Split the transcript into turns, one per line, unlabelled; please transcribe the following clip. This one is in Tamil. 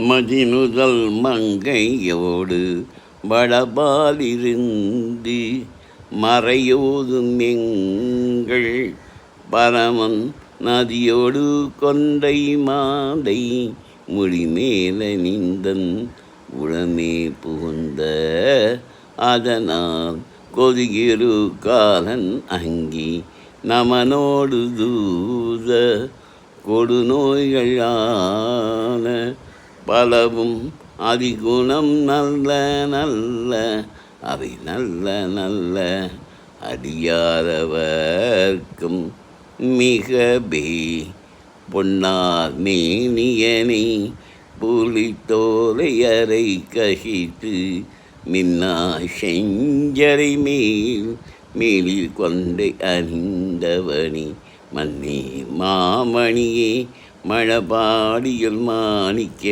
மதினுதல் மங்கையோடு வடபாலிருந்து மறையோதும் எங்கள் பரமன் நதியோடு கொண்டை மாலை முடிமேல நிந்தன் உளமே புகுந்த அதனால் கொதிகிரு காலன் அங்கி நமனோடு தூத கொடுநோய்களான பலவும் அதிகுணம் நல்ல நல்ல அவை நல்ல நல்ல அடியாரவர்க்கும் மிகவே பொன்னார் மேனியனை புலித்தோலை அறை கசித்து மின்னா செஞ்சரை மேலில் கொண்டை அணிந்தவனி மன்னே மாமணியே மழபாடியில் மாணிக்க